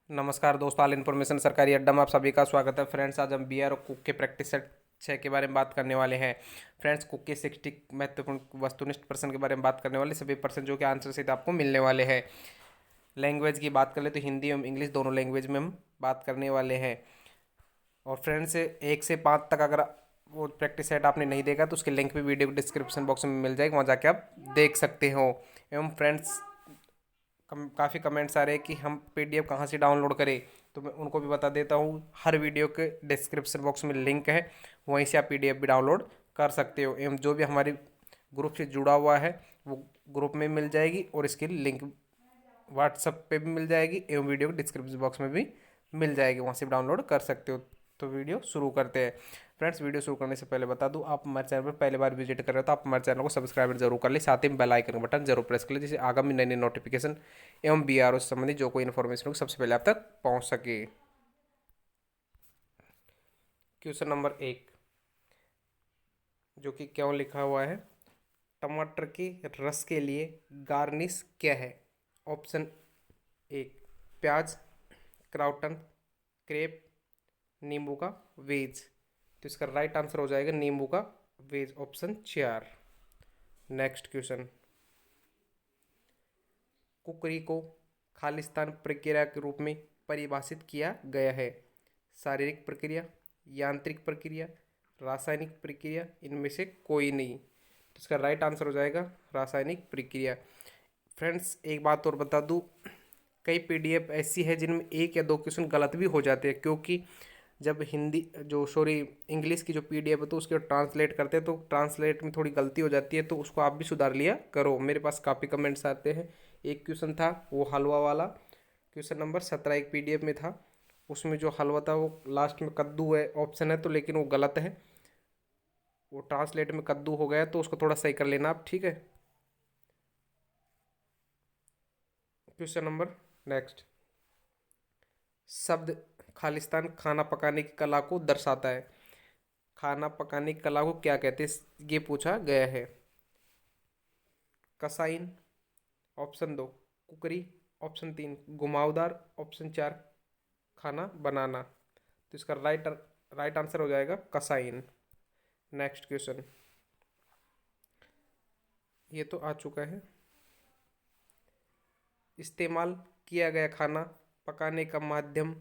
नमस्कार दोस्तों, all information सरकारी अड्डा में आप सभी का स्वागत है। फ्रेंड्स, आज हम बियर और कुक के प्रैक्टिस सेट 6 के बारे में बात करने वाले हैं। फ्रेंड्स, कुक के 60 महत्वपूर्ण वस्तुनिष्ठ प्रश्न के बारे में बात करने वाले, सभी प्रश्न जो कि आंसर सहित आपको मिलने वाले हैं। लैंग्वेज की बात करें तो हिंदी एवं इंग्लिश दोनों लैंग्वेज में हम बात करने वाले हैं। और फ्रेंड्स, 1 से 5 तक अगर वो प्रैक्टिस सेट आपने नहीं देखा तो उसके लिंक भी वीडियो डिस्क्रिप्शन बॉक्स में मिल जाएगी, वहाँ जाके आप देख सकते हो। एवं फ्रेंड्स, काफ़ी कमेंट्स आ रहे हैं कि हम पीडीएफ कहाँ से डाउनलोड करें, तो मैं उनको भी बता देता हूँ। हर वीडियो के डिस्क्रिप्शन बॉक्स में लिंक है, वहीं से आप पीडीएफ भी डाउनलोड कर सकते हो। एवं जो भी हमारे ग्रुप से जुड़ा हुआ है वो ग्रुप में मिल जाएगी, और इसकी लिंक व्हाट्सएप पे भी मिल जाएगी, एवं वीडियो के डिस्क्रिप्शन बॉक्स में भी मिल जाएगी, वहाँ से भी डाउनलोड कर सकते हो। तो वीडियो शुरू करते हैं। फ्रेंड्स, वीडियो शुरू करने से पहले बता दूं, आप हमारे चैनल पर पहली बार विजिट कर रहे हो तो आप हमारे चैनल को सब्सक्राइब जरूर कर ले, साथ ही बेल आइकन बटन जरूर प्रेस कर ले, जिससे आगामी नई नई नोटिफिकेशन एवं बीआरओ से संबंधित जो कोई इन्फॉर्मेशन हो सबसे पहले आप तक पहुंच सके। क्वेश्चन नंबर 1, जो कि क्यों लिखा हुआ है, टमाटर के रस के लिए गार्निश क्या है? ऑप्शन 1 प्याज, क्राउटन, क्रेप, नींबू का वेज। तो इसका राइट आंसर हो जाएगा नींबू का वेज, ऑप्शन 4। नेक्स्ट क्वेश्चन, कुकरी को खालिस्तान प्रक्रिया के रूप में परिभाषित किया गया है। शारीरिक प्रक्रिया, यांत्रिक प्रक्रिया, रासायनिक प्रक्रिया, इनमें से कोई नहीं। तो इसका राइट आंसर हो जाएगा रासायनिक प्रक्रिया। फ्रेंड्स, एक बात और बता दूं, कई पीडीएफ ऐसी है जिनमें 1 या 2 क्वेश्चन गलत भी हो जाते हैं, क्योंकि जब इंग्लिश की जो पीडीएफ है तो उसके ट्रांसलेट करते हैं तो ट्रांसलेट में थोड़ी गलती हो जाती है, तो उसको आप भी सुधार लिया करो। मेरे पास काफ़ी कमेंट्स आते हैं। एक क्वेश्चन था वो हलवा वाला, क्वेश्चन नंबर 17 एक पीडीएफ में था, उसमें जो हलवा था वो लास्ट में कद्दू है ऑप्शन है, तो लेकिन वो गलत है, वो ट्रांसलेट में कद्दू हो गया, तो उसको थोड़ा सही कर लेना आप, ठीक है। क्वेश्चन नंबर नेक्स्ट, शब्द खालिस्तान खाना पकाने की कला को दर्शाता है। खाना पकाने की कला को क्या कहते हैं, ये पूछा गया है। कसाइन, ऑप्शन 2 कुकरी, ऑप्शन 3 घुमावदार, ऑप्शन 4 खाना बनाना। तो इसका राइट आंसर हो जाएगा कसाइन। नेक्स्ट क्वेश्चन, ये तो आ चुका है। इस्तेमाल किया गया खाना पकाने का माध्यम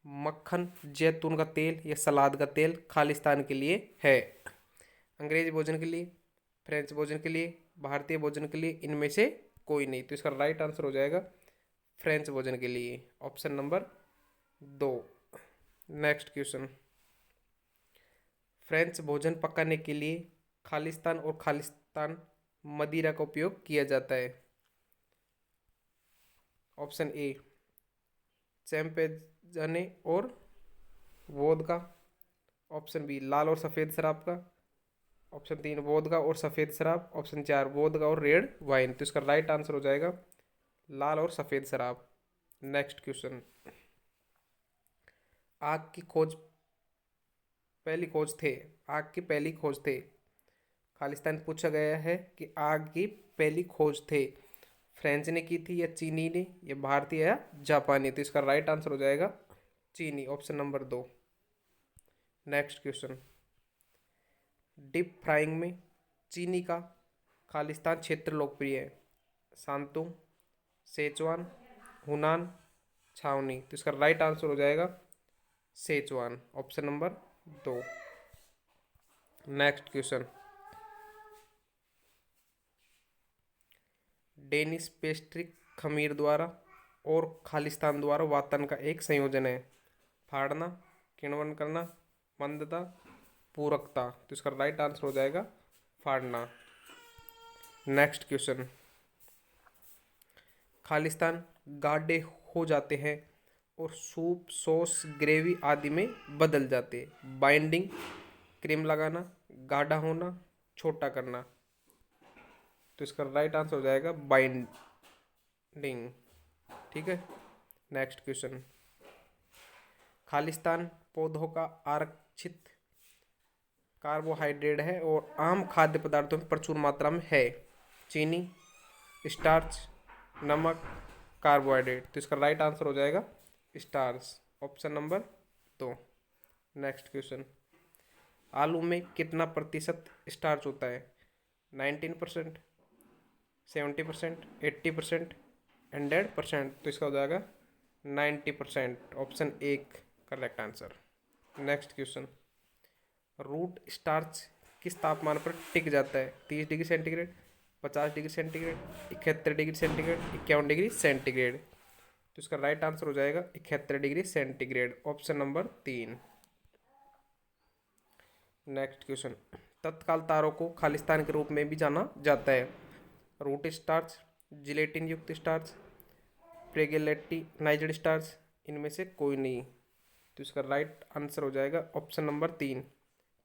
मक्खन, जैतून का तेल या सलाद का तेल खालिस्तान के लिए है। अंग्रेजी भोजन के लिए, फ्रेंच भोजन के लिए, भारतीय भोजन के लिए, इनमें से कोई नहीं। तो इसका राइट आंसर हो जाएगा फ्रेंच भोजन के लिए, option number 2। Next question, French भोजन पकाने के लिए खालिस्तान और खालिस्तान मदिरा का उपयोग किया जाता है। ऑप्शन ए चैंपेजने और वोदका, ऑप्शन बी लाल और सफ़ेद शराब का, ऑप्शन 3 वोदका और सफ़ेद शराब, ऑप्शन 4 वोदका और रेड वाइन। तो इसका राइट आंसर हो जाएगा लाल और सफ़ेद शराब। नेक्स्ट क्वेश्चन, आग की खोज पहली खोज थे आग की पहली खोज थे खालिस्तान पूछा गया है कि आग की पहली खोज थे फ्रेंच ने की थी या चीनी ने या भारतीय या जापानी। तो इसका राइट आंसर हो जाएगा चीनी, option number 2। Next question, deep frying में चीनी का खालिस्तान क्षेत्र लोकप्रिय है। सांतुंग, सेचुआन, हुनान, छावनी। तो इसका राइट आंसर हो जाएगा Szechuan, option number 2। Next question, Danish pastry खमीर द्वारा और खालिस्तान द्वारा वातन का एक संयोजन है। फाड़ना, किण्वन करना, मंदता, पूरकता। तो इसका राइट आंसर हो जाएगा फाड़ना। नेक्स्ट क्वेश्चन, खालिस्तान गाढ़े हो जाते हैं और सूप, सॉस, ग्रेवी आदि में बदल जाते हैं। बाइंडिंग, क्रीम लगाना, गाढ़ा होना, छोटा करना। तो इसका राइट आंसर हो जाएगा बाइंडिंग, ठीक है। नेक्स्ट क्वेश्चन, खालिस्तान पौधों का आरक्षित कार्बोहाइड्रेट है और आम खाद्य पदार्थों में प्रचुर मात्रा में है। चीनी, स्टार्च, नमक, कार्बोहाइड्रेट। तो इसका राइट आंसर हो जाएगा starch, option number 2। Next question, आलू में कितना प्रतिशत स्टार्च होता है? 19%, 70%, 80%, 100%। तो इसका हो जाएगा 90%, option 1 correct answer. Next question, root starch किस तापमान पर टिक जाता है? 30 degree centigrade, 50 degree centigrade, 71 degree centigrade, 51 degree centigrade. तो इसका राइट आंसर हो जाएगा 71 degree centigrade, option number 3। Next question, तत्काल तारों को खालिस्तान के रूप में भी जाना जाता है। रूट स्टार्च, जिलेटिन युक्त स्टार्च, प्रेगेलेटिनाइज्ड स्टार्च, इनमें से कोई नहीं। तो इसका राइट आंसर हो जाएगा option number 3,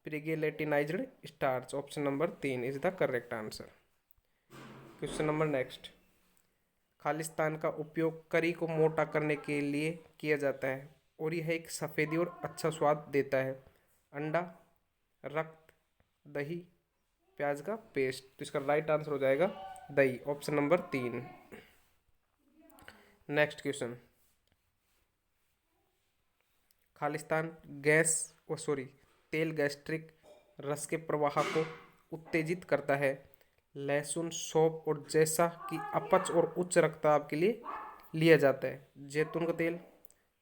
pregelatinised starch, option number 3 is the correct answer. Question number next, Khalistan का उपयोग करी को मोटा करने के लिए किया जाता है और यह एक सफ़ेदी और अच्छा स्वाद देता है। अंडा, रक्त, दही, प्याज का पेस्ट। तो इसका राइट आंसर हो जाएगा दही, option number 3। Next question, Khalistan तेल गैस्ट्रिक रस के प्रवाह को उत्तेजित करता है। लहसुन, सौंफ और जैसा कि अपच और उच्च रक्तचाप के लिए लिया जाता है। जैतून का तेल,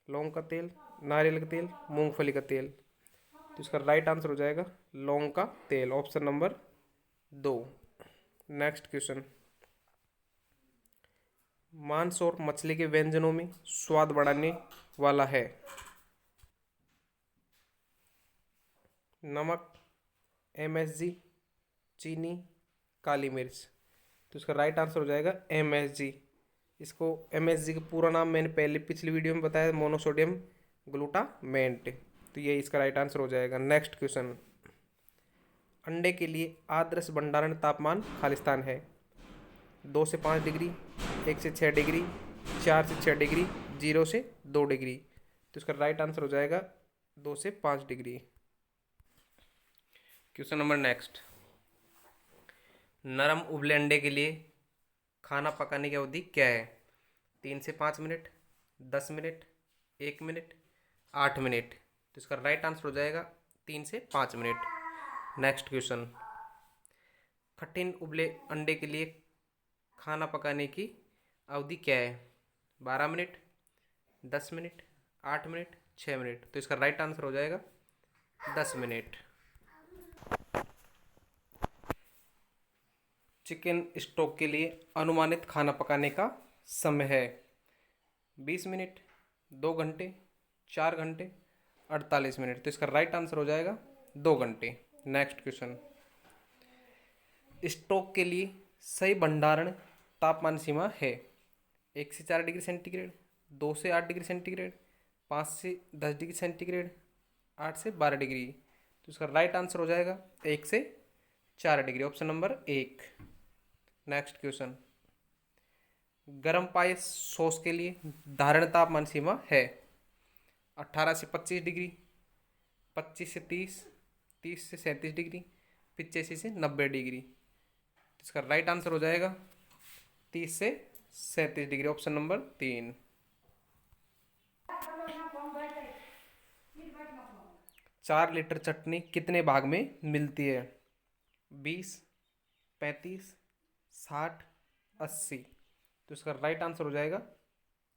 लौंग का तेल, नारियल का तेल, मूंगफली का तेल। तो इसका राइट आंसर हो जाएगा लौंग का तेल, ऑप्शन नंबर 2। नेक्स्ट क्वेश्चन, मांस और मछली के व्यंजनों में स्वाद बढ़ाने वाला है। नमक, MSG, चीनी, काली मिर्च। तो इसका राइट आंसर हो जाएगा MSG। इसको MSG का पूरा नाम मैंने पहले पिछली वीडियो में बताया, मोनोसोडियम ग्लूटामेट। तो ये इसका राइट आंसर हो जाएगा। नेक्स्ट क्वेश्चन, अंडे के लिए आदर्श भंडारण तापमान खालिस्तान है। 2 से 5 डिग्री, 1 से 6 डिग्री, 4 से 6 डिग्री, 0 से 2 डिग्री। तो इसका राइट आंसर हो जाएगा 2 से 5 डिग्री। क्वेश्चन नंबर नेक्स्ट, नरम उबले अंडे के लिए खाना पकाने की अवधि क्या है? 3 से 5 मिनट, 10 मिनट, 1 मिनट, 8 मिनट। तो इसका राइट आंसर हो जाएगा 3 से 5 मिनट। नेक्स्ट क्वेश्चन, कठिन उबले अंडे के लिए खाना पकाने की अवधि क्या है? 12 मिनट, 10 मिनट, 8 मिनट, 6 मिनट। तो इसका राइट आंसर हो जाएगा 10 मिनट। चिकन स्टॉक के लिए अनुमानित खाना पकाने का समय है 20 मिनट, 2 घंटे, 4 घंटे, 48 मिनट। तो इसका राइट आंसर हो जाएगा 2 घंटे। नेक्स्ट क्वेश्चन, स्टॉक के लिए सही भंडारण तापमान सीमा है 1 से 4 डिग्री सेंटीग्रेड, 2 से 8 डिग्री सेंटीग्रेड, 5 से 10 डिग्री सेंटीग्रेड, 8 से 12 डिग्री। तो इसका राइट आंसर हो जाएगा 1 से 4 degree, option number 1। Next question, गरम पायस सॉस के लिए धारण तापमान सीमा है 18 से 25 डिग्री, 25 से 30, 30 से 37 डिग्री, 85 से 90 डिग्री। इसका राइट आंसर हो जाएगा 30 से 37 डिग्री, ऑप्शन नंबर 3। 4 लीटर चटनी कितने भाग में मिलती है? 20, 35, 60, 80। तो इसका राइट आंसर हो जाएगा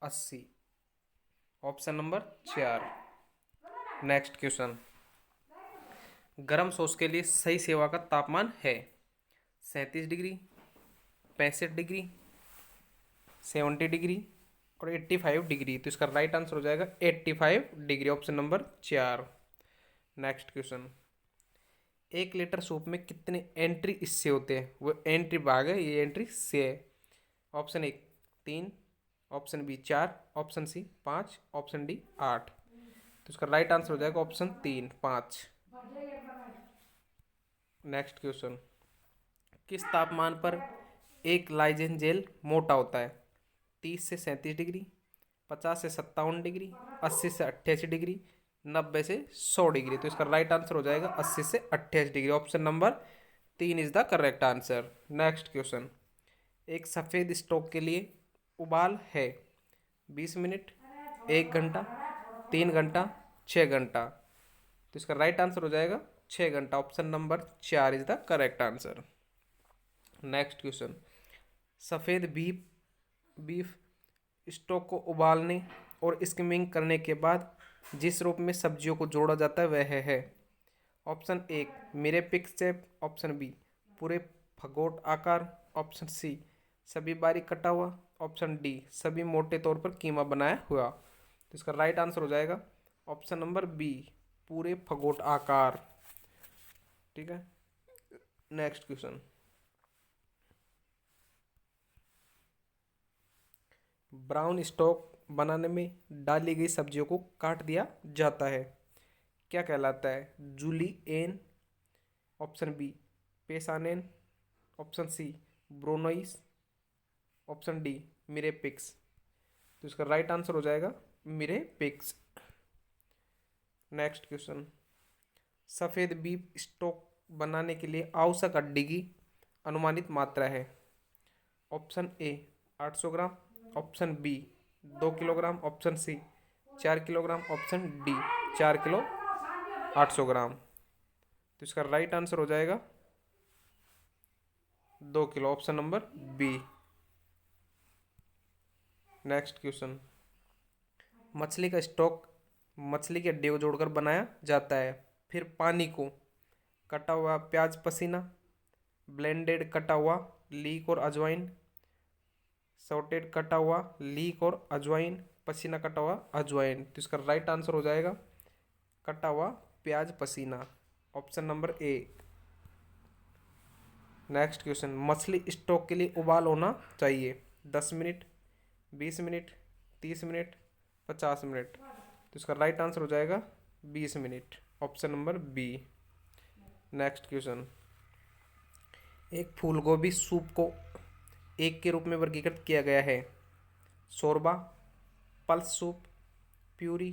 80, ऑप्शन नंबर 4। नेक्स्ट क्वेश्चन, गरम सॉस के लिए सही सेवा का तापमान है 37 डिग्री, 65 डिग्री, 70 डिग्री और 85 डिग्री। तो इसका राइट आंसर हो जाएगा 85 degree, option number 4। Next question, 1 litre soup में कितने एंट्री इससे होते हैं? वो एंट्री भाग है, ये एंट्री से है। Option 1 3, option B 4, option C 5, option D 8। तो इसका राइट आंसर हो जाएगा ऑप्शन 3 5। नेक्स्ट क्वेश्चन, किस तापमान पर एक लाइजेन जेल मोटा होता है? 30 से 37 डिग्री, 50 से 57 डिग्री, 80 से 88 डिग्री, 90 से 100 डिग्री। तो इसका राइट आंसर हो जाएगा 80 से 88 degree, option number 3 is the correct answer. Next question, एक सफ़ेद स्टॉक के लिए उबाल है 20 मिनट, 1 घंटा, 3 घंटा, 6 घंटा। तो इसका राइट आंसर हो जाएगा 6 घंटा। Option number 4 is the correct answer. Next question, सफ़ेद बीफ बीफ स्टॉक को उबालने और स्किमिंग करने के बाद जिस रूप में सब्जियों को जोड़ा जाता है वह है। ऑप्शन एक मेरे पिक शेप, ऑप्शन बी पूरे फगोट आकार, ऑप्शन सी सभी बारीक कटा हुआ, ऑप्शन डी सभी मोटे तौर पर कीमा बनाया हुआ। तो इसका राइट आंसर हो जाएगा ऑप्शन नंबर बी, पूरे फगोट आकार। ठीक है। नेक्स्ट क्वेश्चन, ब्राउन स्टॉक बनाने में डाली गई सब्जियों को काट दिया जाता है, क्या कहलाता है? Julienne, option B paysanne, option C brunoise, option D mirepoix. तो इसका राइट आंसर हो जाएगा मिरेपिक्स। नेक्स्ट क्वेश्चन, सफ़ेद बीफ स्टॉक बनाने के लिए आवश्यक हड्डी की अनुमानित मात्रा है। Option A 800 gram, option B 2 kilogram, option C 4 kilogram, option D 4 kilo 800 gram. तो इसका राइट आंसर हो जाएगा 2 kilo, option number B. Next question, मछली का स्टॉक मछली के हड्डियों को जोड़कर बनाया जाता है, फिर पानी को कटा हुआ प्याज पसीना, ब्लेंडेड कटा हुआ लीक और अजवाइन, सॉटेड कटा हुआ लीक और अजवाइन, पसीना कटा हुआ अजवाइन। तो इसका राइट आंसर हो जाएगा कटा हुआ प्याज पसीना, option number A. Next question, मछली स्टॉक के लिए उबाल होना चाहिए 10 मिनट, 20 मिनट, 30 मिनट, 50 मिनट। तो इसका राइट आंसर हो जाएगा 20 minute, option number B. Next question, एक फूल गोभी सूप को एक के रूप में वर्गीकृत किया गया है, शोरबा, पल्स सूप, प्यूरी,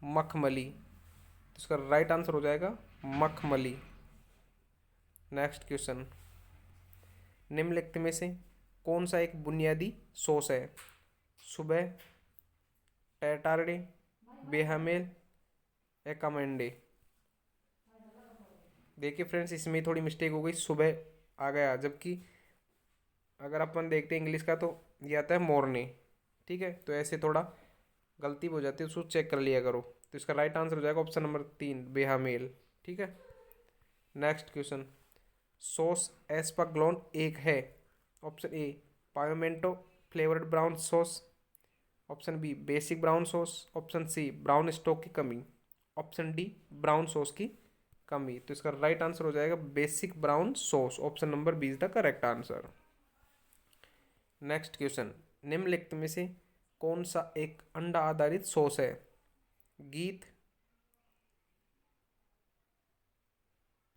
मखमली। तो इसका राइट आंसर हो जाएगा मखमली। नेक्स्ट क्वेश्चन, निम्नलिखित में से कौन सा एक बुनियादी सॉस है? सुबह, टैटारडे, बेहामेल, एकामेंडे। देखिए फ्रेंड्स, इसमें थोड़ी मिस्टेक हो गई, सुबह आ गया, जबकि अगर अपन देखते हैं इंग्लिश का तो ये आता है मॉर्निंग। ठीक है, तो ऐसे थोड़ा गलती हो जाती है, उसको चेक कर लिया करो। तो इसका राइट आंसर हो जाएगा ऑप्शन नंबर 3 बेहामेल। ठीक है। नेक्स्ट क्वेश्चन, सॉस एस्पाग्लोन एक है। Option A pimento flavoured brown sauce, option B basic brown sauce, option C brown stock की कमी, ऑप्शन डी ब्राउन सॉस की कमी। तो इसका राइट आंसर हो जाएगा basic brown sauce, option number B is the correct answer. Next question, निम्नलिखित में से कौन सा एक अंडा आधारित सॉस है? गीत,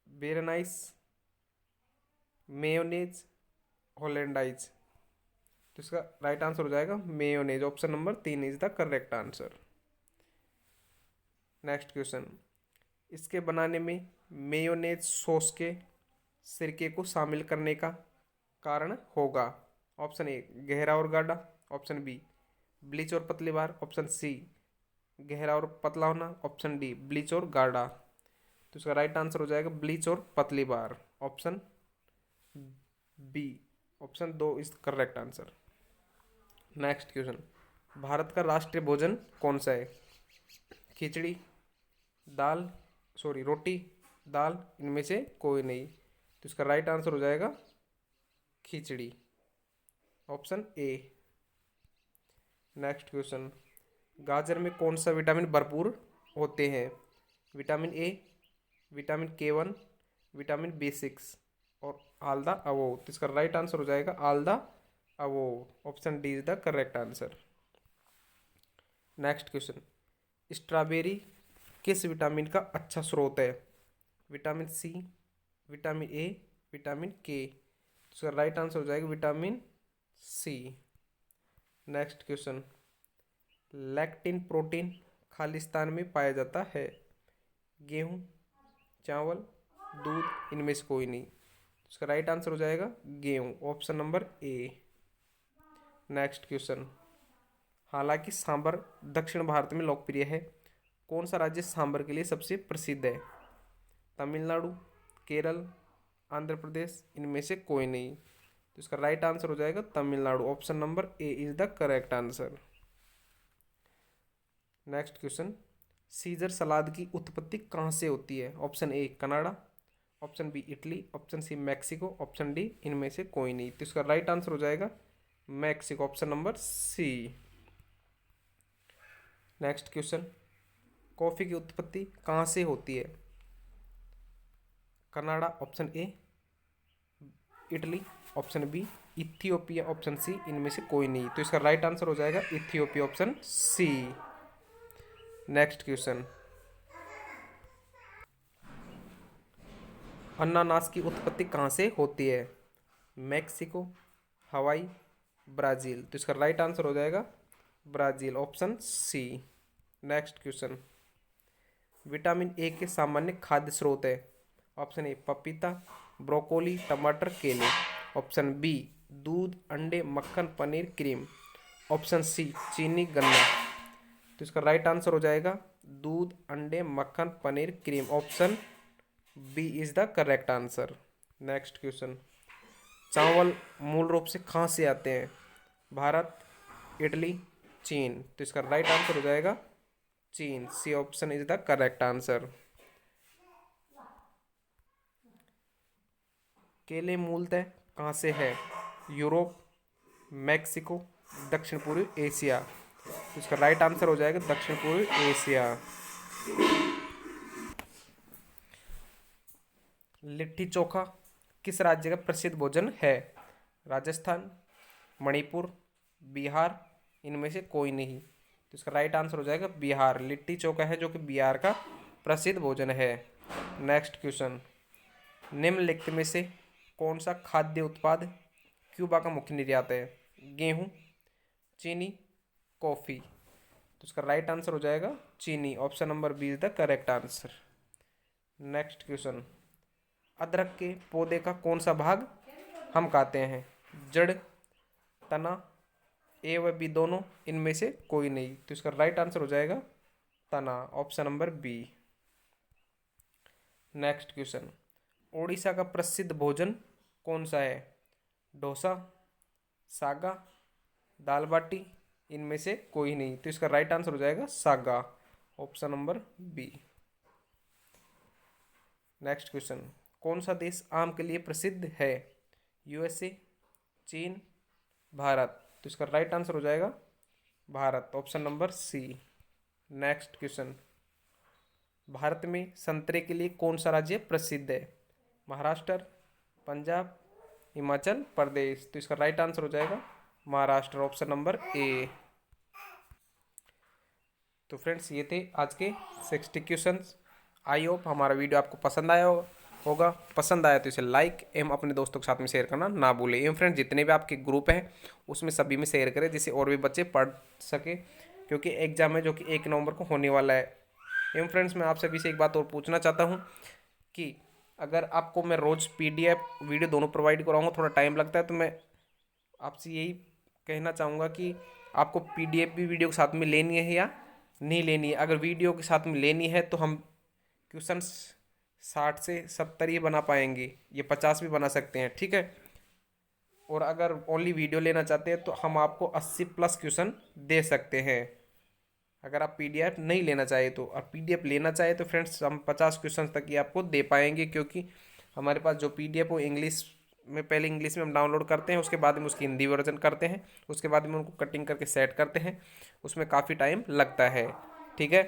बेरनाइस, मेयोनेज, होलैंडाइज। तो इसका राइट आंसर हो जाएगा mayonnaise, option number 3 is the correct answer. Next question, इसके बनाने में मेयोनेज सॉस के सिरके को शामिल करने का कारण होगा। ऑप्शन ए गहरा और गाढ़ा, ऑप्शन बी ब्लीच और पतली बार, ऑप्शन सी गहरा और पतला होना, ऑप्शन डी ब्लीच और गाढ़ा। तो इसका राइट आंसर हो जाएगा ब्लीच और पतली बार, option B, option 2 is correct answer. Next question, Bharat का राष्ट्रीय भोजन कौन सा है? खिचड़ी, दाल, सॉरी रोटी, दाल, इनमें से कोई नहीं। तो इसका राइट आंसर हो जाएगा खिचड़ी, ऑप्शन ए। नेक्स्ट क्वेश्चन, गाजर में कौन सा विटामिन भरपूर होते हैं? Vitamin A, vitamin K1, vitamin B6 और ऑल द अबोव। तो इसका राइट आंसर हो जाएगा all the above, option D is the correct answer. Next question, strawberry किस विटामिन का अच्छा स्रोत है? Vitamin C, vitamin A, vitamin K. तो इसका राइट आंसर हो जाएगा vitamin C. Next question, lectin protein खालिस्तान में पाया जाता है? गेहूँ, चावल, दूध, इनमें से कोई नहीं। इसका राइट आंसर हो जाएगा गेहूँ, option number A. Next question, हालांकि सांभर दक्षिण भारत में लोकप्रिय है। कौन सा राज्य सांभर के लिए सबसे प्रसिद्ध है? तमिलनाडु, केरल, आंध्र प्रदेश, इनमें से कोई नहीं। तो इसका राइट आंसर हो जाएगा Tamil Nadu. Option number A is the correct answer. Next question, scissor सलाद की उत्पत्ति कहाँ से होती है? ऑप्शन ए Canada, option B Italy, option C Mexico, option D इनमें से कोई नहीं। तो इसका राइट आंसर हो जाएगा Mexico. Option number C. Next question, coffee की उत्पत्ति कहाँ से होती है? Canada option A, Italy option B, Ethiopia option C, इनमें से कोई नहीं। तो इसका राइट आंसर हो जाएगा Ethiopia option C. Next question, अनानास की उत्पत्ति कहाँ से होती है? मैक्सिको, हवाई, ब्राज़ील। तो इसका राइट आंसर हो जाएगा Brazil option C. Next question, vitamin A के सामान्य खाद्य स्रोत है। ऑप्शन ए पपीता, ब्रोकोली, टमाटर, केले। ऑप्शन बी दूध, अंडे, मक्खन, पनीर, क्रीम। ऑप्शन सी चीनी, गन्ना। तो इसका राइट आंसर हो जाएगा दूध, अंडे, मक्खन, पनीर, cream. Option B is the correct answer. Next question, चावल मूल रूप से कहाँ से आते हैं? भारत, इटली, चीन। तो इसका राइट आंसर हो जाएगा चीन। C option is the correct answer. केले मूलतः कहाँ से है? यूरोप, मैक्सिको, दक्षिण पूर्वी एशिया। तो इसका राइट आंसर हो जाएगा दक्षिण पूर्वी एशिया। लिट्टी चोखा किस राज्य का प्रसिद्ध भोजन है? राजस्थान, मणिपुर, बिहार, इनमें से कोई नहीं। तो इसका राइट आंसर हो जाएगा बिहार। लिट्टी चोखा है जो कि बिहार का प्रसिद्ध भोजन है। नेक्स्ट क्वेश्चन, निम्नलिखित में से कौन सा खाद्य उत्पाद क्यूबा का मुख्य निर्यात है? गेहूं, चीनी, कॉफ़ी। तो इसका राइट आंसर हो जाएगा चीनी। Option number B is the correct answer. Next question, अदरक के पौधे का कौन सा भाग हम खाते हैं? जड़, तना, ए व बी दोनों, इनमें से कोई नहीं। तो इसका राइट आंसर हो जाएगा तना। Option number B. Next question, Odisha का प्रसिद्ध भोजन कौन सा है? डोसा, सागा, दाल बाटी, इनमें से कोई नहीं। तो इसका राइट आंसर हो जाएगा सागा। Option number B. Next question, कौन सा देश आम के लिए प्रसिद्ध है? यूएसए, चीन, भारत। तो इसका राइट आंसर हो जाएगा Bharat. Option number C. Next question, Bharat में संतरे के लिए कौन सा राज्य प्रसिद्ध है? महाराष्ट्र, पंजाब, हिमाचल प्रदेश। तो इसका राइट आंसर हो जाएगा महाराष्ट्र। Option number A. तो फ्रेंड्स ये थे आज के 60 क्वेश्चंस। आई होप हमारा वीडियो आपको पसंद आया होगा। पसंद आया तो इसे लाइक एवं अपने दोस्तों के साथ में शेयर करना ना भूलें। एवं फ्रेंड्स जितने भी आपके ग्रुप हैं उसमें सभी में शेयर करें जिससे और भी बच्चे पढ़ सके, क्योंकि एग्जाम है जो कि 1 नवंबर को होने वाला है। एवं फ्रेंड्स मैं आप सभी से एक बात और पूछना चाहता हूँ कि अगर आपको मैं रोज़ PDF वीडियो दोनों प्रोवाइड कराऊँगा, थोड़ा टाइम लगता है, तो मैं आपसे यही कहना चाहूँगा कि आपको PDF भी वीडियो के साथ में लेनी है या नहीं लेनी है। अगर वीडियो के साथ में लेनी है तो हम क्वेश्चन 60 से 70 ही बना पाएंगे, ये 50 भी बना सकते हैं, ठीक है। और अगर ओनली वीडियो लेना चाहते हैं तो हम आपको 80+ क्वेश्चन दे सकते हैं। अगर आप PDF नहीं लेना चाहे तो, और PDF लेना चाहे तो फ्रेंड्स हम 50 क्वेश्चन तक ही आपको दे पाएंगे, क्योंकि हमारे पास जो PDF वो इंग्लिश में, पहले इंग्लिश में हम डाउनलोड करते हैं, उसके बाद में उसकी हिंदी वर्जन करते हैं, उसके बाद में उनको कटिंग करके सेट करते हैं, उसमें काफ़ी टाइम लगता है, ठीक है।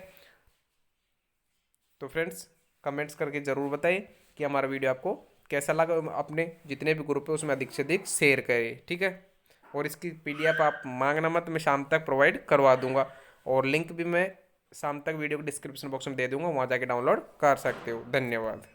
तो फ्रेंड्स कमेंट्स करके ज़रूर बताइए कि हमारा वीडियो आपको कैसा लगा। अपने जितने भी ग्रुप है उसमें अधिक से अधिक शेयर करें, ठीक है। और इसकी PDF आप मांगना मत, मैं शाम तक प्रोवाइड करवा दूंगा, और लिंक भी मैं शाम तक वीडियो के डिस्क्रिप्शन बॉक्स में दे दूंगा, वहाँ जाके डाउनलोड कर सकते हो। धन्यवाद।